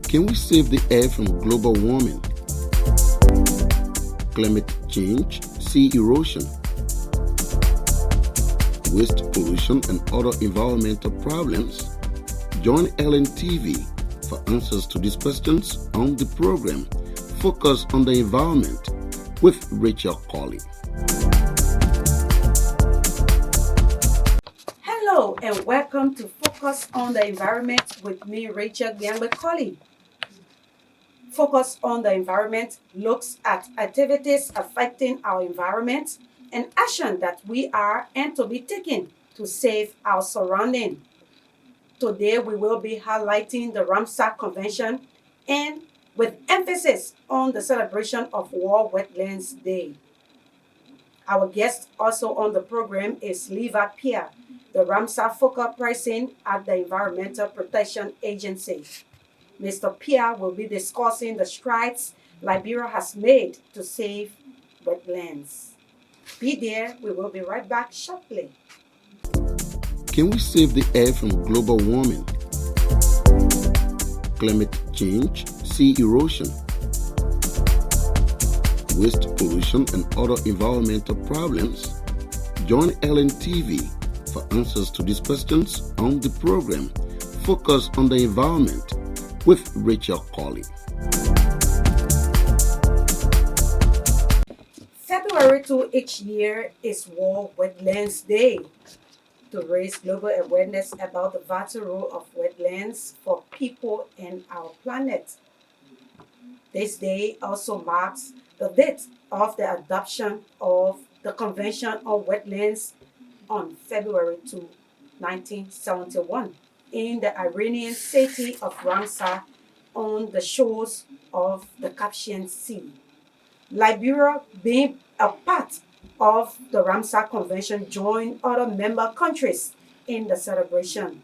Can we save the air from global warming, climate change, sea erosion, waste pollution, and other environmental problems? Join LNTV for answers to these questions on the program Focus on the Environment with Rachel Colley. Hello and welcome to Focus on the Environment with me, Rachel Colley. Focus on the Environment looks at activities affecting our environment and action that we are and to be taken to save our surrounding. Today we will be highlighting the Ramsar Convention and with emphasis on the celebration of World Wetlands Day. Our guest also on the program is Liva Pierre, the Ramsar Focal Person at the Environmental Protection Agency. Mr. Pierre will be discussing the strides Liberia has made to save wetlands. Be there, we will be right back shortly. Can we save the air from global warming, climate change, sea erosion, waste pollution, and other environmental problems? Join LNTV for answers to these questions on the program Focus on the Environment with Rachel Colley. February 2 each year is World Wetlands Day to raise global awareness about the vital role of wetlands for people and our planet. This day also marks the date of the adoption of the Convention on Wetlands on February 2, 1971 in the Iranian city of Ramsar on the shores of the Caspian Sea. Liberia, being a part of the Ramsar Convention, joined other member countries in the celebration.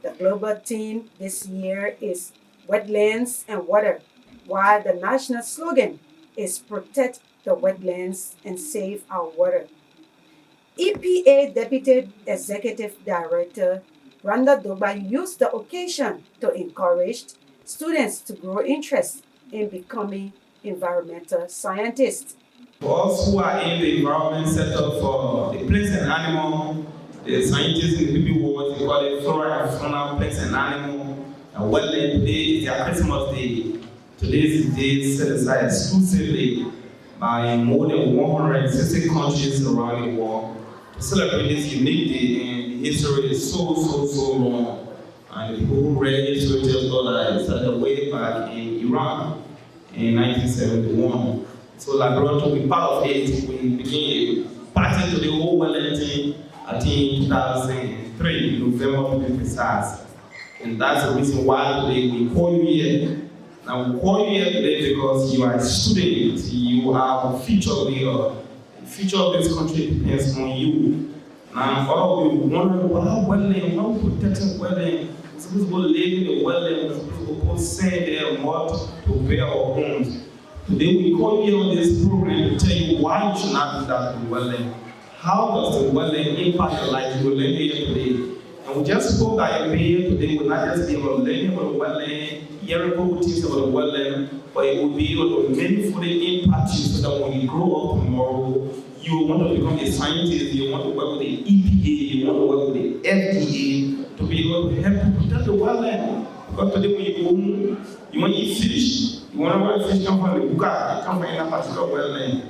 The global theme this year is Wetlands and Water, while the national slogan is Protect the Wetlands and Save Our Water. EPA Deputy Executive Director Randa Doba used the occasion to encourage students to grow interest in becoming environmental scientists. For us who are in the environment sector, for the plants and animal, the scientists in the people world, they call it flora and fauna, plants and animal, and wetland. Today is their Christmas day. Today's day set aside exclusively by more than 160 countries around the world to celebrate this unique day, and the history is so long. And the people who read history tell us that it started way back in Iran in 1971. So Liberia to be part of it, we began parting to the whole wetland thing, I think 2003, November to be precise. And that's the reason why today we call you here. Now we call you here today because you are a student, you are a future leader. The future of this country depends on you. Now all of you wondering, wow, wetland, how we protect wetland? We're supposed to go live in the wetland, we're supposed to go send their mud to build our homes. Today we call you on this program to tell you why you should not do that in wetland. How does the wetland impact your life? You will learn here today. And we just hope that your day today will not just be about learning about the wetland, hearing good things about the wetland, but it will be able to meaningfully impact you so that when you grow up tomorrow, you will want to become a scientist, you want to work with the EPA, you want to work with the FDA to be able to help you protect the wetland. Because today when you go home, you want to eat fish. You want to fish come from the buka, come from a particular wetland.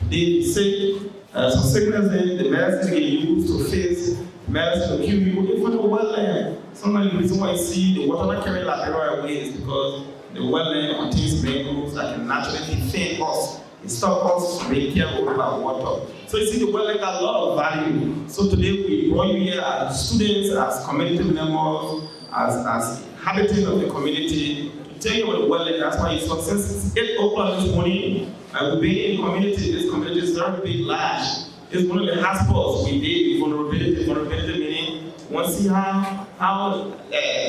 They say some sickness in the medicine they use to face medicine to kill you in front of the wetland. Sometimes the reason why you see the water not carrying Liberia away is because the wetland contains minerals that can naturally defend us. It stops us from being careful about water. So you see the wetland got a lot of value. So today we brought you here as students, as community members, as inhabitants of the community. Tell you about the wetland, that's why it's so since 8 o'clock this morning, we've been in the community. This community is very big, large. It's one of the hotspots we did vulnerability meaning we want to see how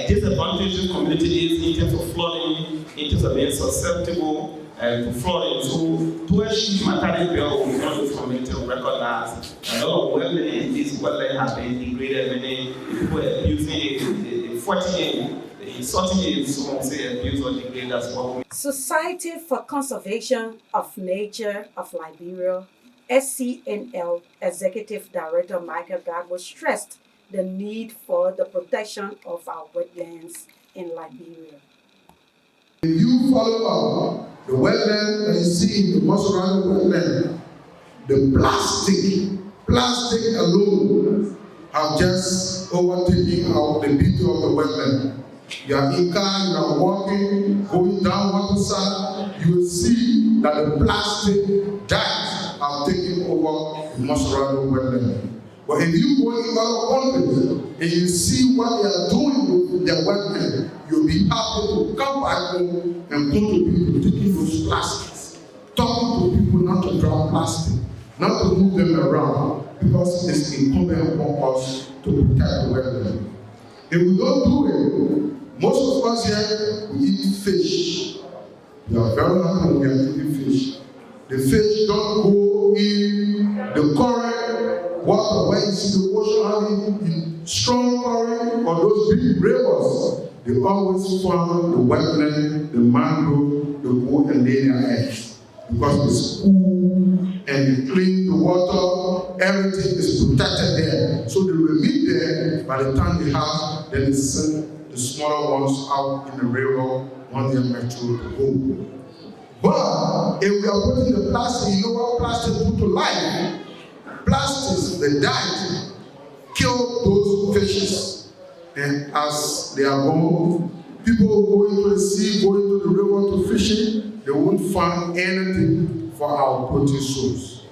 disadvantaged this community is in terms of flooding, in terms of being susceptible to flooding. So to achieve maternity bill, we want this community to recognize a lot of wetland in this wetland have been degraded, many people are abusing it, the 40 such a so say abuse or degrade as well. Society for Conservation of Nature of Liberia, SCNL Executive Director Michael Gabo stressed the need for the protection of our wetlands in Liberia. If you follow up the wetland that you see in the Mosorano wetland, the plastic alone have just overtaken out the beauty of the wetland. You are in car, you are walking, going down one side, you will see that the plastic dikes have taken over the Mosorano wetland. But if you go in other countries and you see what they are doing with their wetland, you'll be happy to come back home and contribute to taking those plastics. Talking to people not to drop plastic, not to move them around, because it's incumbent upon us to protect the wetland. If we don't do it, most of us here, we eat fish. We are very happy when we are eating fish. The fish don't go in the current water where you see the ocean having in strong current or those big rivers. They always find the wetland, the mangrove, they go and lay their eggs. Because it's cool and they clean the water, everything is protected there. So they will meet there. By the time they have, then they send the smaller ones out in the river when they are mature to go. But if we are putting the plastic, you know what plastic put to life? Plastics, the dye, kill those fishes. And as they are gone, people go into the sea, go into the river to fishing, they won't find anything for our protein source.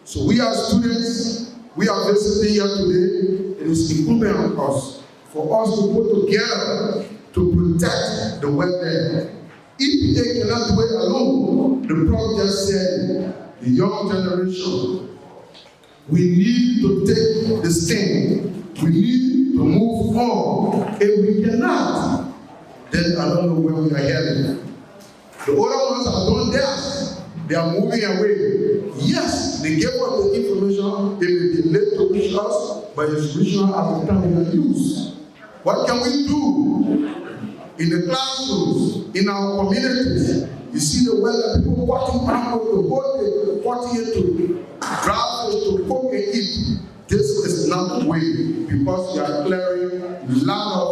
So we as students, we are visiting here today. It is incumbent on us for us to put together to protect the wetland. EPA cannot do it alone. The Prophet just said, the young generation, we need to take the stand. We need to move on. If we cannot, then I don't know where we are heading. The older ones have done theirs. They are moving away. Yes, they gave us the information. It may be late to reach us, but it's reaching us at the time we are used. What can we do? In the classrooms, in our communities, you see the weather, people walking around the whole day, walking to drive to cook and eat. This is not the way, because we are clearing a lot of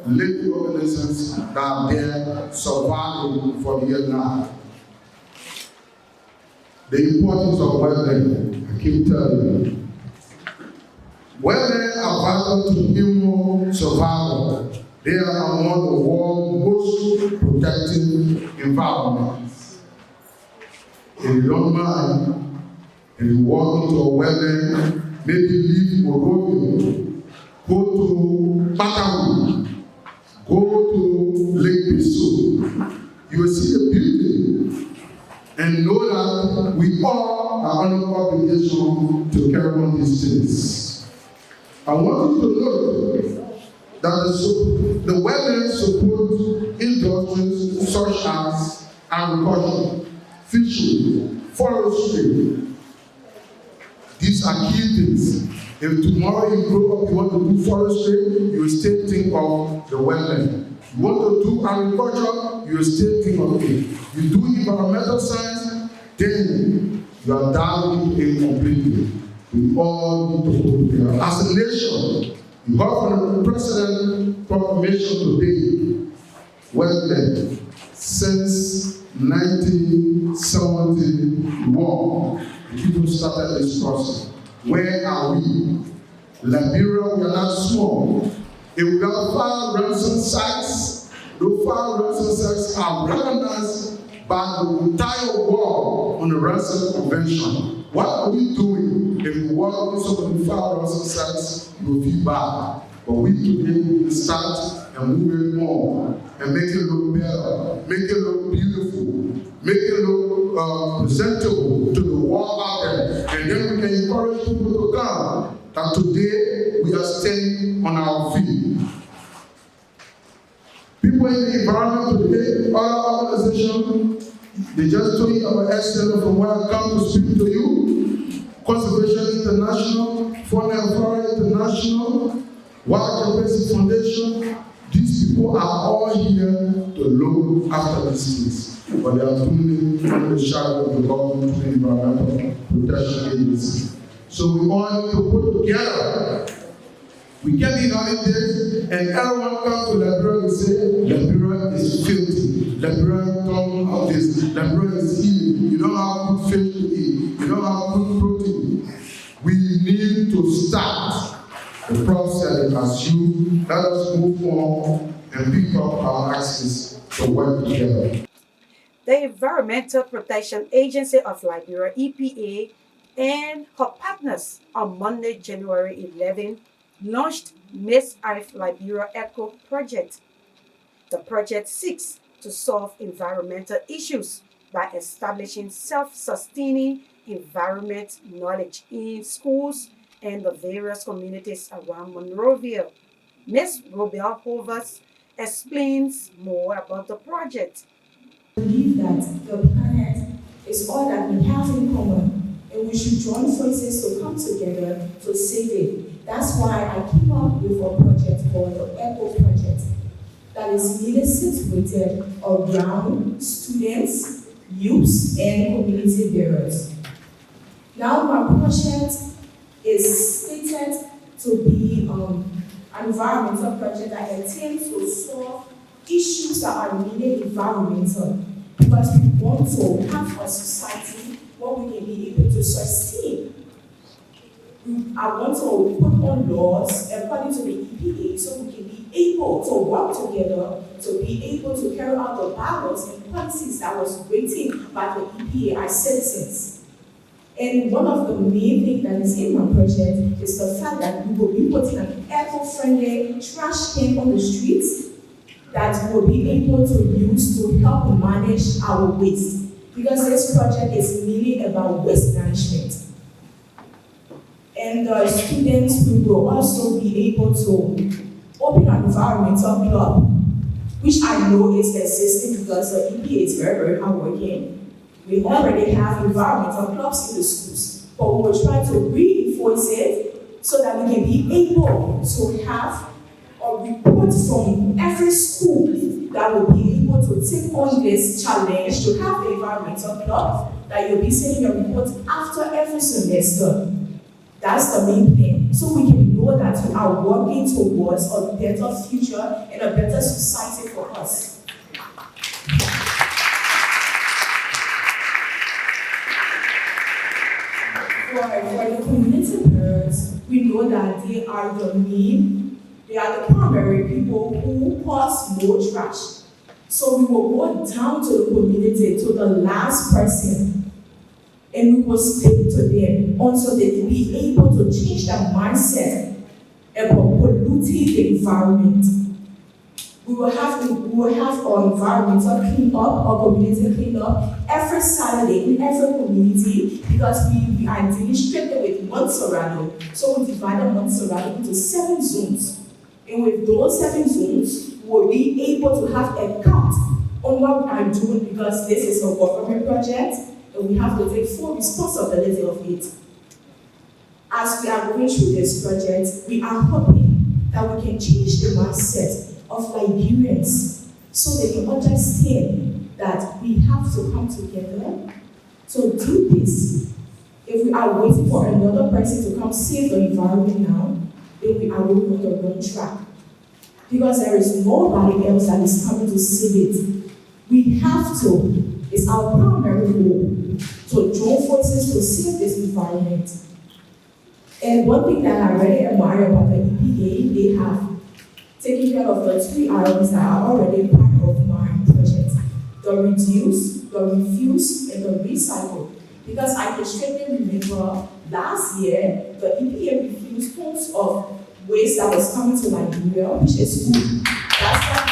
living organisms that are there surviving for the year now. The importance of wetland, I keep telling you. Wetland are vital to human survival. They are among the world's most protected environments. If you don't mind, if you walk into a wetland, maybe leave Monrovia, go to Patagonia, go to Lake Bissau, you will see the beauty and know that we all are under obligation to carry on these things. I want you to know that the wetlands support industries such as agriculture, fishing, forestry. These are key things. If tomorrow you grow up, you want to do forestry, you will still think of the wetland. You want to do agriculture, you will still think of it. You do environmental science, then you are down into it completely. We all need to put together. As a nation, you have from the President proclamation today, wetland, since 1971, people started this process. Where are we? Liberia, we are not small. If we have 5 ransom sites, those 5 ransom sites are recognized by the entire world on the ransom convention. What are we doing? If we walk in some of the 5 ransom sites, you will feel bad. But we today will start and move it more and make it look better, make it look beautiful, make it look presentable to the world out there. And then we can encourage people to come. That today we are staying on our feet. People in the environment today, our organization, they just told you about excellence from where I come to speak to you. Conservation International, Fauna and Flora International, Wild Capacity Foundation, These people are all here to look after these things, but they are doing it under the shadow of the government, the Environmental Protection Agency. So we all need to put together. We can be having this, and everyone comes to Liberia and say, Liberia is filthy. Liberia don't have this. Liberia is healing. You don't have good fish to eat. You don't have good protein. We need to start the process as you let us move on and pick up our axis to work together. The Environmental Protection Agency of Liberia, EPA, and her partners on Monday, January 11, launched Miss Earth Liberia Eco Project. The project seeks to solve environmental issues by establishing self-sustaining environment knowledge in schools and the various communities around Monrovia. Ms. Robel Hovers explains more about the project. I believe that the planet is all that we have in common, and we should join forces to come together to save it. That's why I came up with a project called the Eco Project that is really situated around students, youths, and community bearers. Now, my project is stated to be an environmental project that intends to solve issues that are really environmental, because we want to have a society where we can be able to sustain. I want to put on laws according to the EPA so we can be able to work together to be able to carry out the balance and policies that was written by the EPA as citizens. And one of the main things that is in my project is the fact that we will be putting an eco-friendly trash can on the streets that we'll be able to use to help manage our waste. Because this project is really about waste management. And the students, we will also be able to open an environmental club, which I know is existing because the EPA is very, very hardworking. We already have environmental clubs in the schools, but we will try to reinforce it so that we can be able to have a report from every school that will be able to take on this challenge to have the environmental club, that you'll be sending a report after every semester. That's the main thing. So we can know that we are working towards a better future and a better society for us. For the community parents, we know that they are the primary people who cause no trash. So we will go down to the community, to the last person, and we will speak to them until they can be able to change their mindset about polluting the environment. We will have our environmental clean up, our community clean up every Saturday in every community, because we are demonstrated with Montserrat. So we divided Montserrat into 7 zones. And with those 7 zones, we'll be able to have a count on what we are doing, because this is a government project and we have to take full responsibility of it. As we are going through this project, we are hoping that we can change the mindset of Liberians so they can understand that we have to come together to do this. If we are waiting for another person to come save the environment now, then we are going on the wrong track. Because there is nobody else that is coming to save it. We have to. It's our primary goal to join forces to save this environment. And one thing that I really admire about the EPA, they have taken care of the 3 items that are already part of my project: the reduce, the refuse, and the recycle. Because I can strictly remember last year, the EPA refused tons of waste that was coming to Liberia, which is good. That's what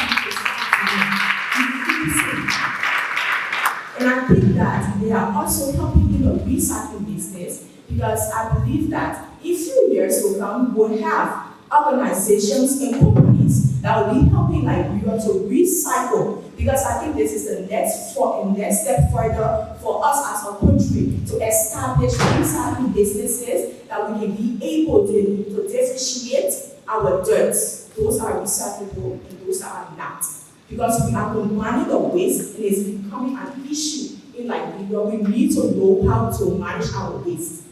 and I think that they are also helping in the recycling business, because I believe that in few years to come, we'll have organizations and companies that will be helping Liberia to recycle, because I think this is the next step further for us as a country to establish recycling businesses that we can be able to differentiate our dirt those are recyclable and those are not. Because we are combining the waste and it's becoming an issue in Liberia. We need to know how to manage our waste.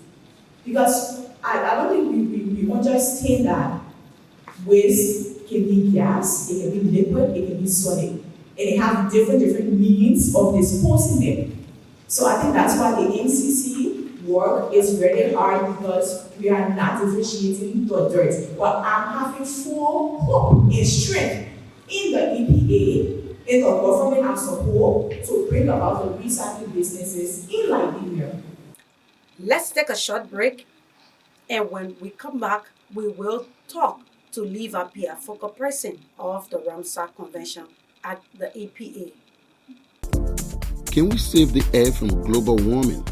Because I don't think we understand that waste can be gas, it can be liquid, it can be solid. And it has different means of disposing them. So I think that's why the NCC work is very hard because we are not differentiating the dirt. But I'm having full hope and strength in the EPA, in the government as a whole, to bring about the recycling businesses in Liberia. Let's take a short break, and when we come back, we will talk to Liva Pia, focal person of the Ramsar Convention at the EPA. Can we save the air from global warming,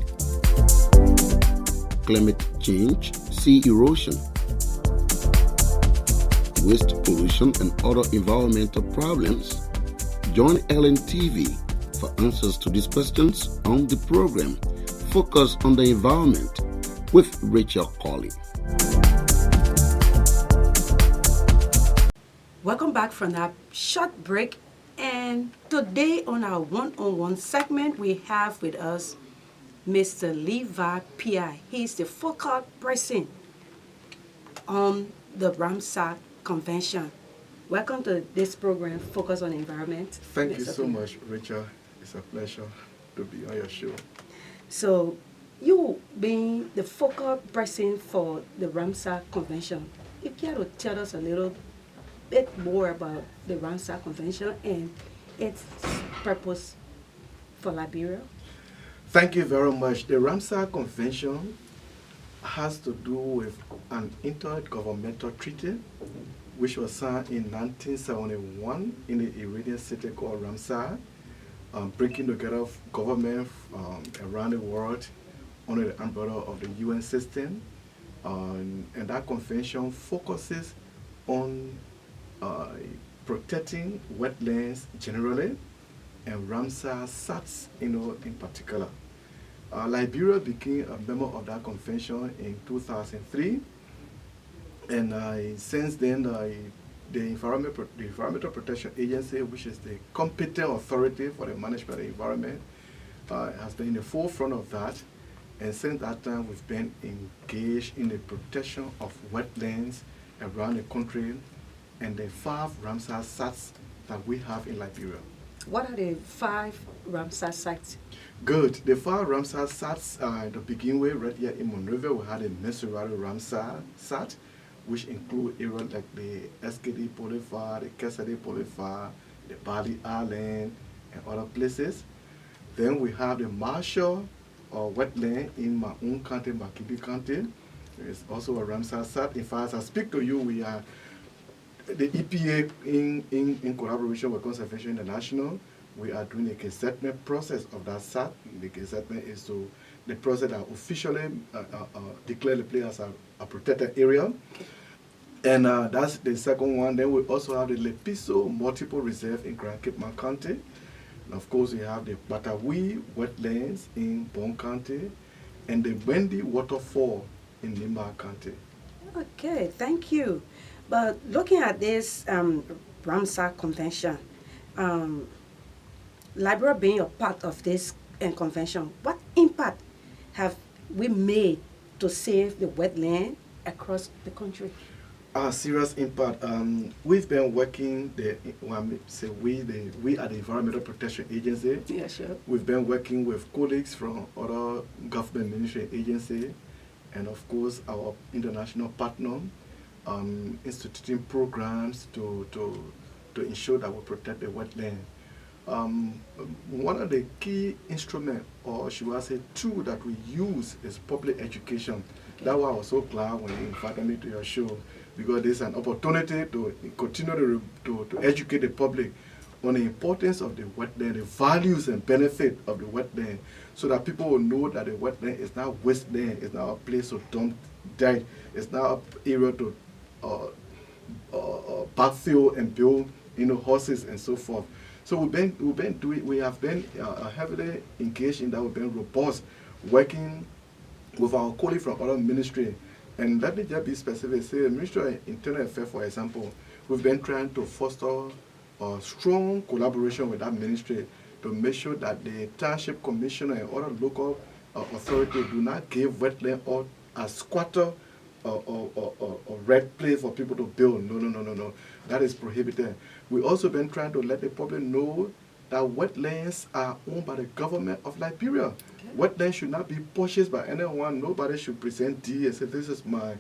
climate change, sea erosion, waste pollution, and other environmental problems? Join LNTV for answers to these questions on the program Focus on the Environment with Rachel Colley. Welcome back from that short break. And today on our one-on-one segment, we have with us Mr. Levi P.I. He's the focal person on the Ramsar Convention. Welcome to this program, Focus on Environment. Thank you Mr. so P.I. much, Rachel. It's a pleasure to be on your show. So, you being the focal person for the Ramsar Convention, if you had to tell us a little bit more about the Ramsar Convention and its purpose for Liberia. Thank you very much. The Ramsar Convention has to do with an intergovernmental treaty which was signed in 1971 in the Iranian city called Ramsar, bringing together government around the world under the umbrella of the UN system. And that convention focuses on protecting wetlands generally and Ramsar sites, in particular. Liberia became a member of that convention in 2003, and since then, the Environmental Protection Agency, which is the competent authority for the management of the environment, has been in the forefront of that. And since that time, we've been engaged in the protection of wetlands around the country and the 5 Ramsar sites that we have in Liberia. What are the 5 Ramsar sites? Good. The 5 Ramsar sites, to begin with, right here in Monrovia, we had a Mesurado Ramsar site, which include areas like the SKD Polyphar, the Kesade Polyphar, the Bali Island, and other places. Then we have the Marshall wetland in my own county, Makibi County. It's also a Ramsar site. In fact, as I speak to you, we are the EPA in collaboration with Conservation International. We are doing a gazettement process of that site. The gazettement is the process that officially declare the place as a protected area. And that's the second one. Then we also have the Lepiso Multiple Reserve in Grand Cape County. And of course, we have the Batawi Wetlands in Bon County and the Wendy Waterfall in Lima County. Okay, thank you. But looking at this Ramsar Convention, Liberia being a part of this convention, what impact have we made to save the wetland across the country? Serious impact. We've been working, we are the Environmental Protection Agency. Yeah, sure. We've been working with colleagues from other government ministry agencies and of course our international partner, instituting programs to ensure that we protect the wetland. One of the key instruments, or should I say tool that we use is public education. Okay. That's why I was so glad when you invited me to your show, because there's an opportunity to continue to educate the public on the importance of the wetland, the values and benefit of the wetland, so that people will know that the wetland is not wasteland, it's not a place to dump dirt, it's not an area to backfill and build horses and so forth. So we have been heavily engaged in that. We've been robust, working with our colleagues from other ministry. And let me just be specific. Say, the Ministry of Internal Affairs, for example, we've been trying to foster a strong collaboration with that ministry to make sure that the township commissioner and other local authorities do not give wetland out as squatter or red place for people to build. No. That is prohibited. We also been trying to let the public know that wetlands are owned by the government of Liberia. Okay. Wetlands should not be purchased by anyone. Nobody should present deed and say, this is my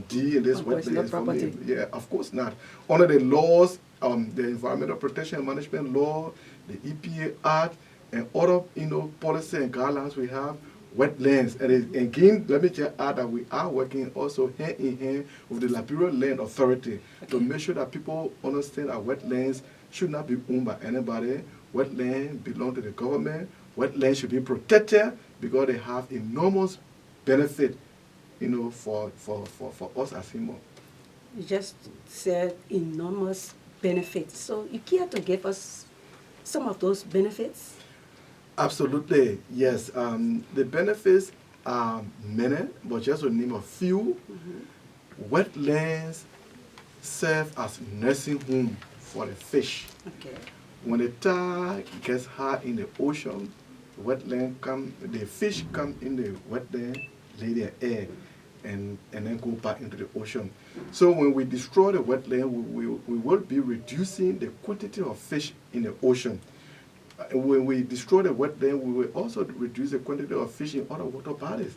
deed in this wetland for me. Yeah, of course not. Under the laws, the Environmental Protection and Management Law, the EPA Act, and other policy and guidelines we have, wetlands. And again, let me just add that we are working also hand in hand with the Liberia Land Authority to make sure that people understand that wetlands should not be owned by anybody. Wetlands belong to the government. Wetlands should be protected because they have enormous benefit, for us as humans. You just said enormous benefits. So you care to give us some of those benefits? Absolutely, yes. The benefits are many, but just to name a few, wetlands serve as nursing home for the fish. Okay. When the tide gets high in the ocean, the fish come in the wetland, lay their egg, and then go back into the ocean. So when we destroy the wetland, we will be reducing the quantity of fish in the ocean. When we destroy the wetland, we will also reduce the quantity of fish in other water bodies.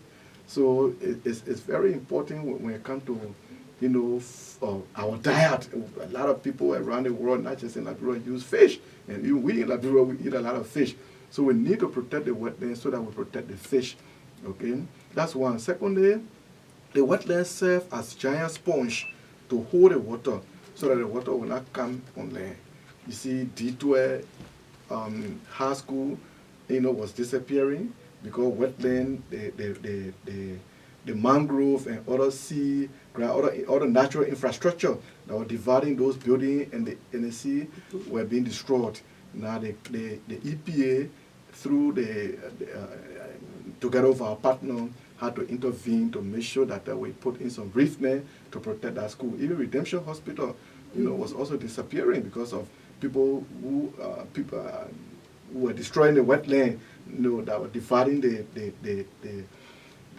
So it's very important when it comes to our diet. A lot of people around the world, not just in Liberia, use fish, and even we in Liberia, we eat a lot of fish. So we need to protect the wetlands so that we protect the fish. Okay, that's one. Secondly, the wetlands serve as giant sponge to hold the water so that the water will not come on land. You see, Detour high school, was disappearing because wetland, the mangrove and other sea, other natural infrastructure that were dividing those buildings and the sea were being destroyed. Now the EPA, through together with our partner, had to intervene to make sure that we put in some reef net to protect that school. Even Redemption Hospital, was also disappearing because of people who were destroying the wetland, that were dividing the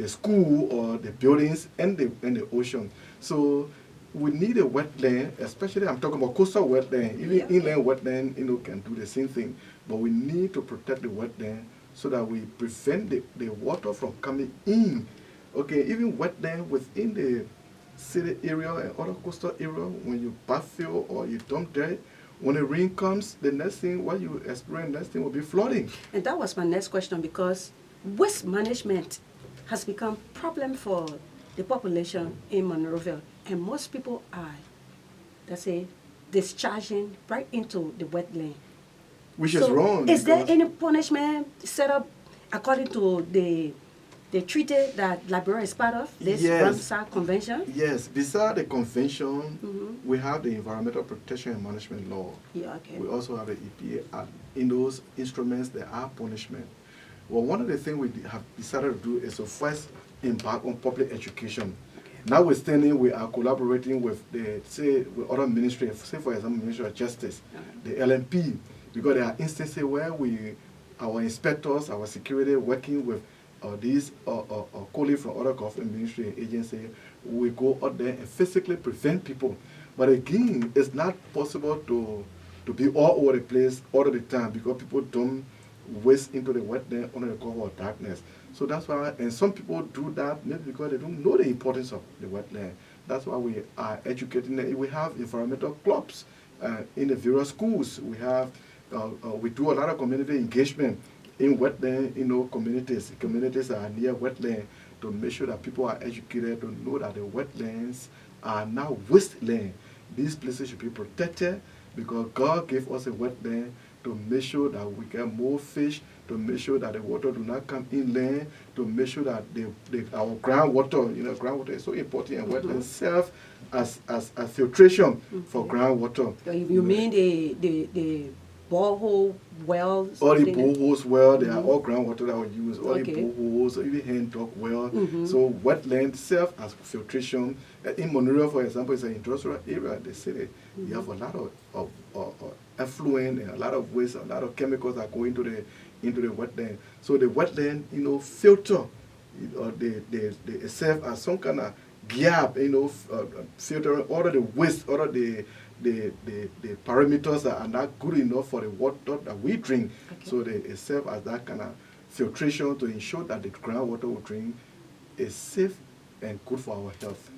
school or the buildings and the ocean. So we need a wetland, especially I'm talking about coastal wetland. Even inland wetland, can do the same thing. But we need to protect the wetland so that we prevent the water from coming in. Okay, even wetland within the city area and other coastal area, when you backfill or you dump dirt, when the rain comes, the next thing, what you experience, next thing will be flooding. And that was my next question, because waste management has become a problem for the population in Monrovia. And most people are, let's say, discharging right into the wetland. Which is wrong. Is there any punishment set up according to the treaty that Liberia is part of, this Ramsar Convention? Yes, beside the convention, we have the Environmental Protection and Management Law. Yeah, okay. We also have the EPA Act. In those instruments, there are punishment. Well, one of the things we have decided to do is to first embark on public education. Okay. Notwithstanding, we are collaborating with with other ministries, say for example, Ministry of Justice, the LMP, because there are instances where our inspectors, our security, working with these colleagues from other government ministry and agencies, we go out there and physically prevent people. But again, it's not possible to be all over the place all of the time because people don't waste into the wetland under the cover of darkness. So that's why, and some people do that maybe because they don't know the importance of the wetland. That's why we are educating them. We have environmental clubs in the various schools. We have, we do a lot of community engagement in wetland, communities. Communities are near wetland to make sure that people are educated to know that the wetlands are now wasteland. These places should be protected because God gave us a wetland to make sure that we get more fish, to make sure that the water do not come inland, to make sure that our groundwater, groundwater is so important, and wetlands serve as filtration for groundwater. So you mean borehole wells. All the thing- boreholes well, they are all groundwater that we use, all Okay. the boreholes, even hand dug well. So wetland serve as filtration. In Monrovia, for example, it's an industrial area. They say that you have a lot of effluent and a lot of waste, a lot of chemicals are going into the wetland. So the wetland, filter, they serve as some kind of gap, filtering all of the waste, all of the parameters that are not good enough for the water that we drink. Okay. So they serve as that kind of filtration to ensure that the groundwater we drink is safe and good for our health.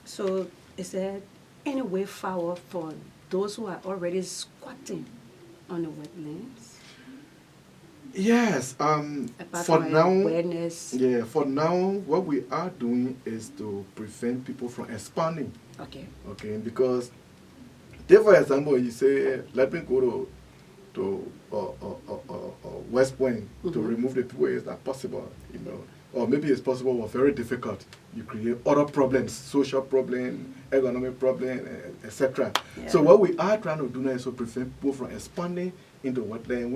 So is there any way forward for those who are already squatting on the wetlands? Yes, Apart for from now, awareness. yeah, for now, what we are doing is to prevent people from expanding. Okay. Okay, because, take for example, you say, let me go to West Point to remove the people. It's not possible, or maybe it's possible but very difficult. You create other problems, social problem, economic problem, etc. Yeah. So what we are trying to do now is to prevent people from expanding into wetland.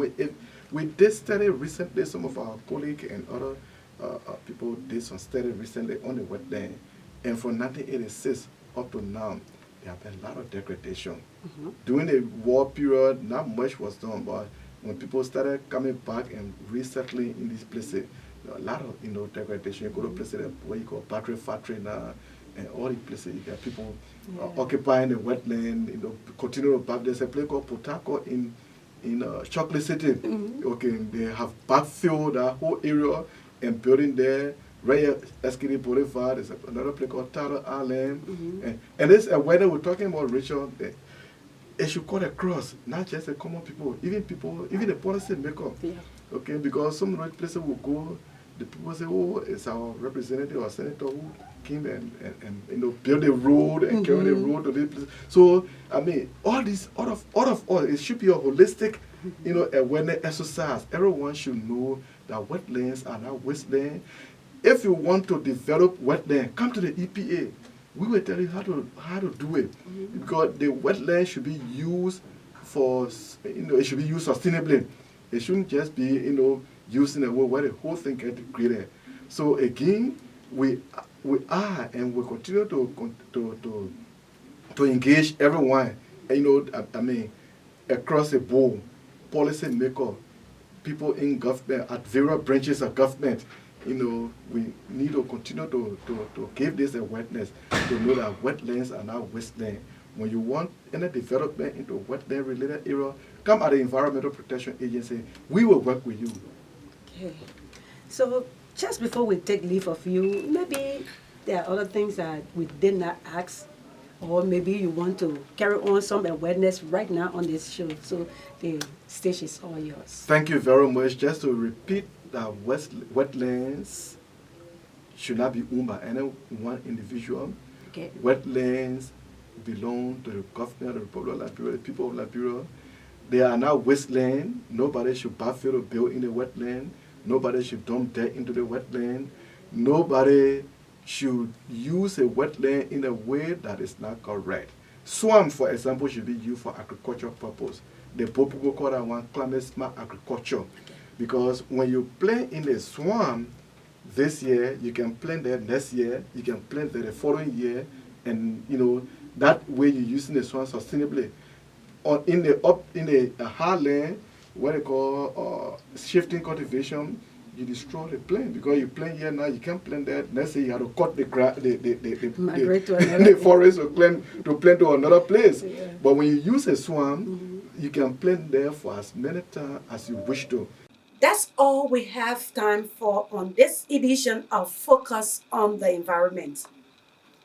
We did study recently, some of our colleagues and other people did some study recently on the wetland, and from 1986 up to now, there have been a lot of degradation. During the war period, not much was done, but when people started coming back and resettling in these places, a lot of degradation. You go to places where you call battery factory now, and all the places you get people occupying the wetland. Continue to back. There's a place called Potako in Chocolate City. Okay, they have backfilled that whole area and building there. Right, Eskidi Boulevard. There's another place called Taro Island, and this weather we're talking about, Rachel. It should cut across, not just the common people, even the policy maker. Yeah. Okay, because some of the places will go, the people say, oh, it's our representative or senator who came and build a road and carry the road to this place. So I mean, all of all, it should be a holistic, awareness exercise. Everyone should know that wetlands are not wasteland. If you want to develop wetland, come to the EPA. We will tell you how to do it, because the wetland should be used for, it should be used sustainably. It shouldn't just be, used in a way where the whole thing gets degraded. So again, we are and we continue to engage everyone, across the board, policy maker, people in government, at various branches of government. We need to continue to give this awareness to know that wetlands are not wasteland. When you want any development into wetland related area, come at the Environmental Protection Agency. We will work with you. Okay. So just before we take leave of you, maybe there are other things that we did not ask, or maybe you want to carry on some awareness right now on this show. So the stage is all yours. Thank you very much. Just to repeat, that wetlands should not be owned by any one individual. Okay. Wetlands belong to the government of the Republic of Liberia, the people of Liberia. They are not wasteland. Nobody should backfill or build in the wetland. Nobody should dump dirt into the wetland. Nobody should use a wetland in a way that is not correct. Swamp, for example, should be used for agricultural purpose. The people call that one climate smart agriculture. Because when you plant in a swamp this year, you can plant there next year, you can plant there the following year, and that way you're using the swamp sustainably. Or in the hard land, what they call shifting cultivation, you destroy the plant, because you plant here now, you can't plant there. Next year you have to cut the forest to plant to another place. Yeah. But when you use a swamp, you can plant there for as many times as you wish to. That's all we have time for on this edition of Focus on the Environment.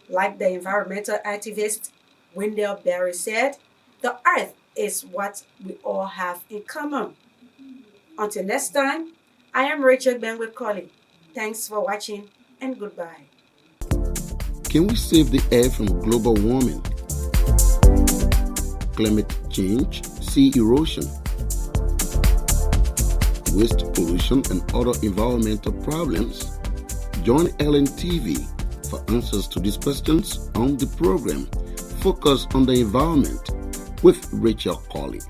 Like the environmental activist Wendell Berry said, the earth is what we all have in common. Until next time, I am Rachel Benwick Colley. Thanks for watching and goodbye. Can we save the air from global warming, climate change, sea erosion, waste pollution, and other environmental problems? Join LNTV for answers to these questions on the program Focus on the Environment with Rachel Colley.